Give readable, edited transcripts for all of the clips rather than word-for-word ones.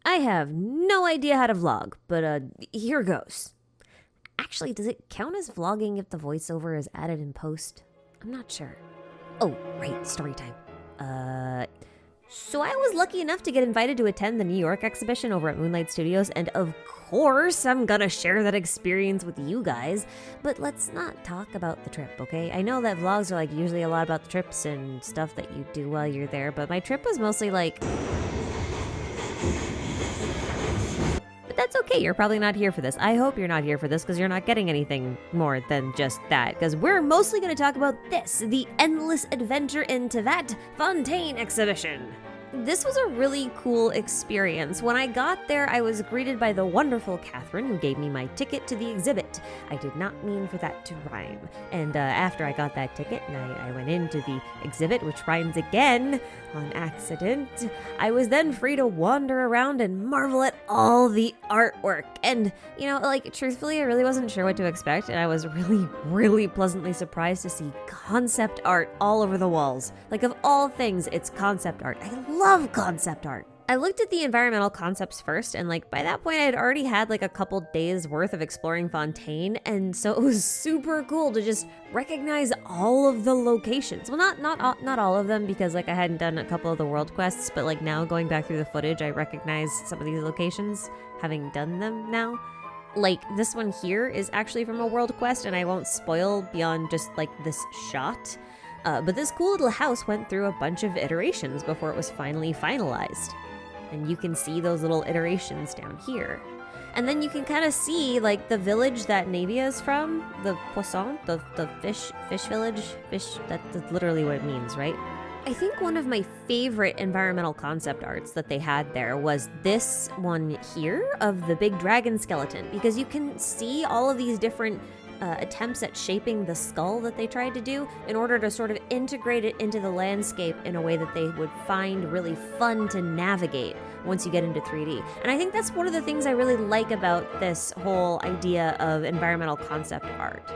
I have no idea how to vlog, but here goes. Actually, does it count as vlogging if the voiceover is added in post? I'm not sure. Oh, right, story time. So I was lucky enough to get invited to attend the New York exhibition over at Moonlight Studios, and of course I'm gonna share that experience with you guys, but let's not talk about the trip, okay? I know that vlogs are like usually a lot about the trips and stuff that you do while you're there, but my trip was mostly like... That's okay, you're probably not here for this. I hope you're not here for this because you're not getting anything more than just that, because we're mostly going to talk about this, the Endless Adventure in Teyvat Fontaine exhibition. This was a really cool experience. When I got there, I was greeted by the wonderful Catherine, who gave me my ticket to the exhibit. I did not mean for that to rhyme. And after I got that ticket and I went into the exhibit, which rhymes again on accident, I was then free to wander around and marvel at all the artwork. And, you know, like, truthfully, I really wasn't sure what to expect, and I was really pleasantly surprised to see concept art all over the walls. Like, of all things, it's concept art. I love concept art. I looked at the environmental concepts first, and like by that point I had already had like a couple days worth of exploring Fontaine, and so it was super cool to just recognize all of the locations. Well, not all of them, because like I hadn't done a couple of the world quests, but like now going back through the footage, I recognize some of these locations, having done them now. Like this one here is actually from a world quest, and I won't spoil beyond just like this shot. But this cool little house went through a bunch of iterations before it was finally finalized. And you can see those little iterations down here. And then you can kind of see like the village that Navia is from, the Poisson, the fish village, that's literally what it means, right? I think one of my favorite environmental concept arts that they had there was this one here of the big dragon skeleton, because you can see all of these different attempts at shaping the skull that they tried to do in order to sort of integrate it into the landscape in a way that they would find really fun to navigate once you get into 3D. And I think that's one of the things I really like about this whole idea of environmental concept art,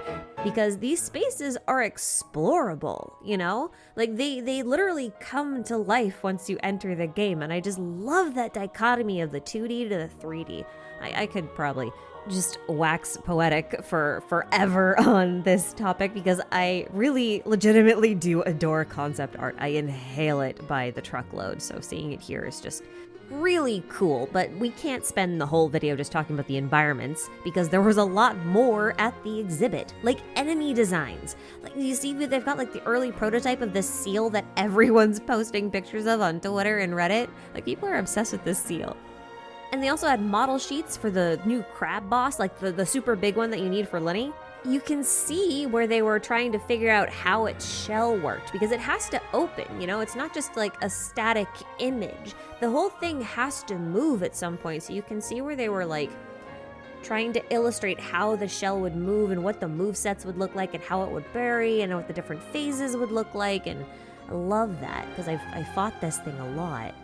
because these spaces are explorable, you know? Like they literally come to life once you enter the game, and I just love that dichotomy of the 2D to the 3D. I could probably just wax poetic for forever on this topic, because I really legitimately do adore concept art. I inhale it by the truckload, so seeing it here is just really cool. But we can't spend the whole video just talking about the environments, because there was a lot more at the exhibit, like enemy designs. Like you see, they've got like the early prototype of this seal that everyone's posting pictures of on Twitter and Reddit. Like people are obsessed with this seal. And they also had model sheets for the new crab boss, like the super big one that you need for Lenny. You can see where they were trying to figure out how its shell worked, because it has to open, you know? It's not just like a static image. The whole thing has to move at some point, so you can see where they were like trying to illustrate how the shell would move and what the movesets would look like and how it would bury and what the different phases would look like. And I love that, because I fought this thing a lot.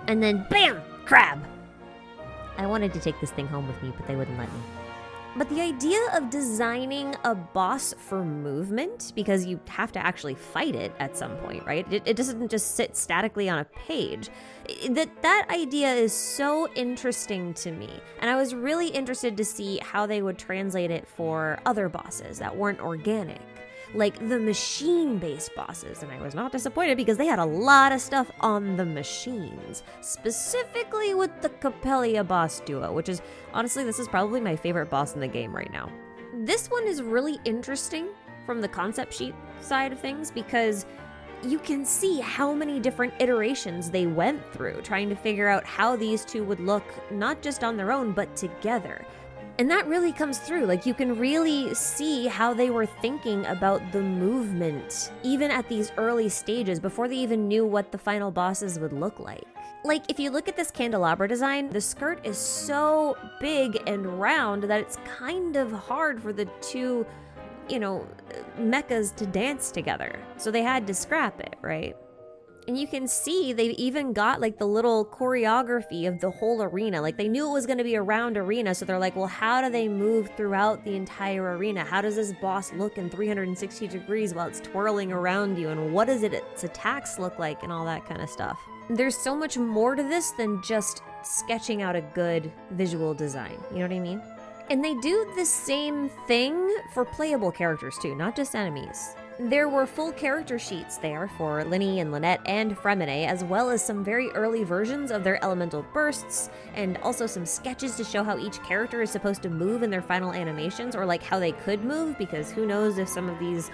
And then bam, crab. I wanted to take this thing home with me, but they wouldn't let me. But the idea of designing a boss for movement, because you have to actually fight it at some point, right? It doesn't just sit statically on a page. That idea is so interesting to me. And I was really interested to see how they would translate it for other bosses that weren't organic, like the machine-based bosses. And I was not disappointed, because they had a lot of stuff on the machines, specifically with the Capellia boss duo, which is, honestly, this is probably my favorite boss in the game right now. This one is really interesting from the concept sheet side of things, because you can see how many different iterations they went through trying to figure out how these two would look, not just on their own, but together. And that really comes through. Like, you can really see how they were thinking about the movement, even at these early stages, before they even knew what the final bosses would look like. Like, if you look at this candelabra design, the skirt is so big and round that it's kind of hard for the two, you know, mechas to dance together. So they had to scrap it, right? And you can see they've even got like the little choreography of the whole arena. Like they knew it was going to be a round arena, so they're like, well, how do they move throughout the entire arena? How does this boss look in 360 degrees while it's twirling around you? And what does its attacks look like and all that kind of stuff? There's so much more to this than just sketching out a good visual design. You know what I mean? And they do the same thing for playable characters too, not just enemies. There were full character sheets there for Linny and Lynette and Fremine, as well as some very early versions of their elemental bursts, and also some sketches to show how each character is supposed to move in their final animations, or like how they could move, because who knows if some of these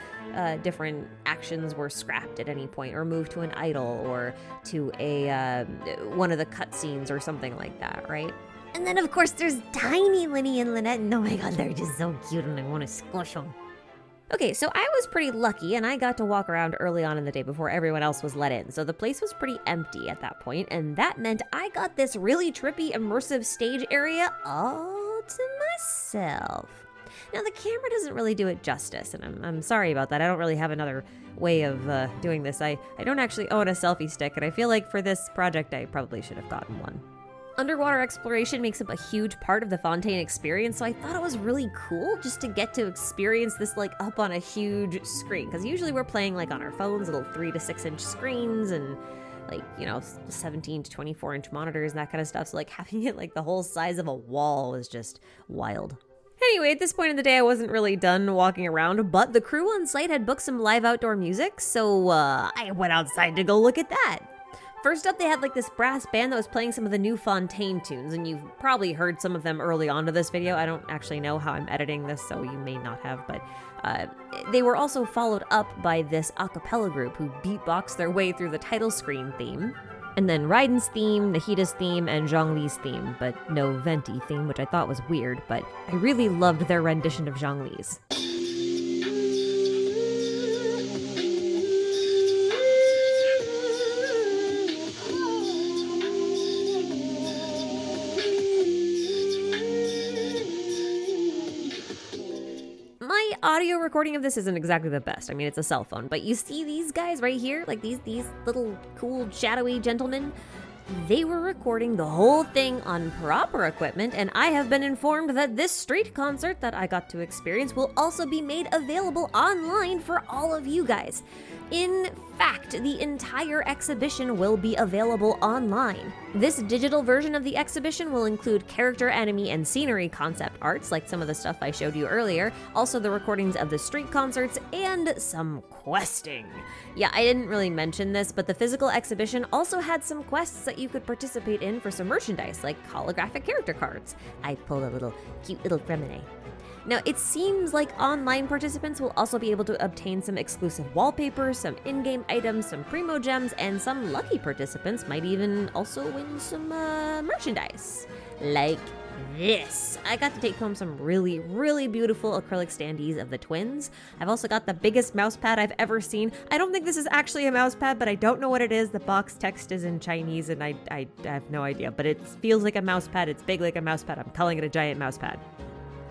different actions were scrapped at any point, or moved to an idol, or to a one of the cutscenes or something like that, right? And then of course there's tiny Linny and Lynette, and oh my god, they're just so cute and I want to squish them. Okay, so I was pretty lucky and I got to walk around early on in the day before everyone else was let in. So the place was pretty empty at that point, and that meant I got this really trippy, immersive stage area all to myself. Now the camera doesn't really do it justice, and I'm sorry about that. I don't really have another way of doing this. I don't actually own a selfie stick, and I feel like for this project I probably should have gotten one. Underwater exploration makes up a huge part of the Fontaine experience, so I thought it was really cool just to get to experience this like up on a huge screen, because usually we're playing like on our phones, little 3 to 6 inch screens and like, you know, 17 to 24 inch monitors and that kind of stuff, so like having it like the whole size of a wall was just wild. Anyway, at this point in the day, I wasn't really done walking around, but the crew on site had booked some live outdoor music, so I went outside to go look at that. First up, they had like this brass band that was playing some of the new Fontaine tunes, and you've probably heard some of them early on to this video. I don't actually know how I'm editing this, so you may not have, but they were also followed up by this a cappella group who beatboxed their way through the title screen theme, and then Raiden's theme, Nahida's theme, and Zhongli's theme, but no Venti theme, which I thought was weird, but I really loved their rendition of Zhongli's. Audio recording of this isn't exactly the best. I mean, it's a cell phone, but you see these guys right here, like these little cool shadowy gentlemen, they were recording the whole thing on proper equipment, and I have been informed that this street concert that I got to experience will also be made available online for all of you guys. In fact, the entire exhibition will be available online. This digital version of the exhibition will include character, enemy, and scenery concept arts, like some of the stuff I showed you earlier, also the recordings of the street concerts, and some questing. Yeah, I didn't really mention this, but the physical exhibition also had some quests that you could participate in for some merchandise, like holographic character cards. I pulled a cute little Fremine. Now, it seems like online participants will also be able to obtain some exclusive wallpapers, some in-game items, some Primogems, and some lucky participants might even also win some merchandise. Like this. I got to take home some really, really beautiful acrylic standees of the twins. I've also got the biggest mouse pad I've ever seen. I don't think this is actually a mouse pad, but I don't know what it is. The box text is in Chinese, and I have no idea, but it feels like a mouse pad. It's big like a mouse pad. I'm calling it a giant mouse pad.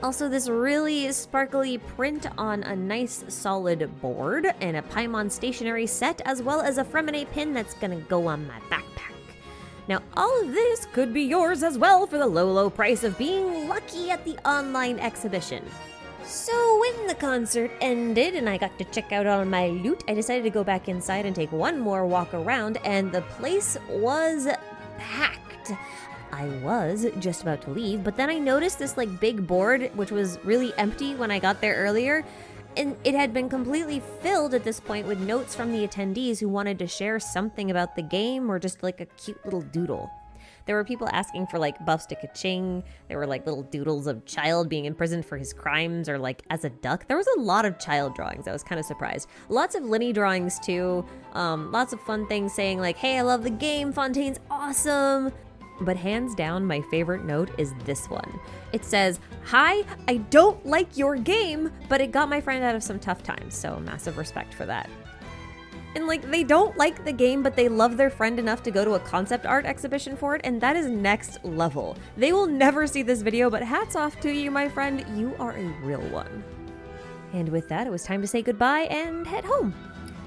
Also, this really sparkly print on a nice solid board and a Paimon stationery set, as well as a Fremine pin that's gonna go on my backpack. Now, all of this could be yours as well for the low price of being lucky at the online exhibition. So when the concert ended and I got to check out all my loot, I decided to go back inside and take one more walk around, and the place was packed. I was just about to leave, but then I noticed this like big board, which was really empty when I got there earlier, and it had been completely filled at this point with notes from the attendees who wanted to share something about the game or just like a cute little doodle. There were people asking for like buffs to Kaching. There were like little doodles of Child being imprisoned for his crimes or like as a duck. There was a lot of Child drawings. I was kind of surprised. Lots of Linny drawings too. Lots of fun things saying like, hey, I love the game. Fontaine's awesome. But hands down, my favorite note is this one. It says, hi, I don't like your game, but it got my friend out of some tough times, so massive respect for that. And like, they don't like the game, but they love their friend enough to go to a concept art exhibition for it, and that is next level. They will never see this video, but hats off to you, my friend. You are a real one. And with that, it was time to say goodbye and head home.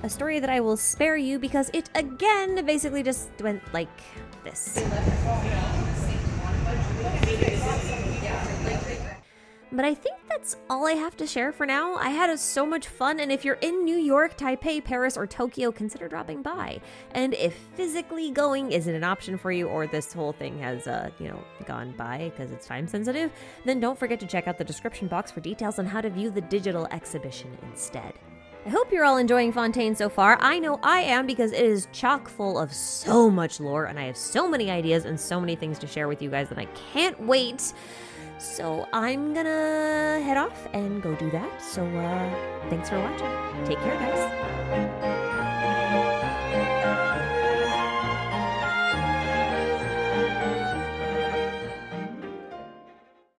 a story that I will spare you because it again basically just went like this. But I think that's all I have to share for now. I had so much fun, and if you're in New York, Taipei, Paris, or Tokyo, consider dropping by. And if physically going isn't an option for you, or this whole thing has, gone by because it's time sensitive, then don't forget to check out the description box for details on how to view the digital exhibition instead. I hope you're all enjoying Fontaine so far. I know I am because it is chock full of so much lore, and I have so many ideas and so many things to share with you guys that I can't wait. So I'm gonna head off and go do that. So thanks for watching. Take care, guys.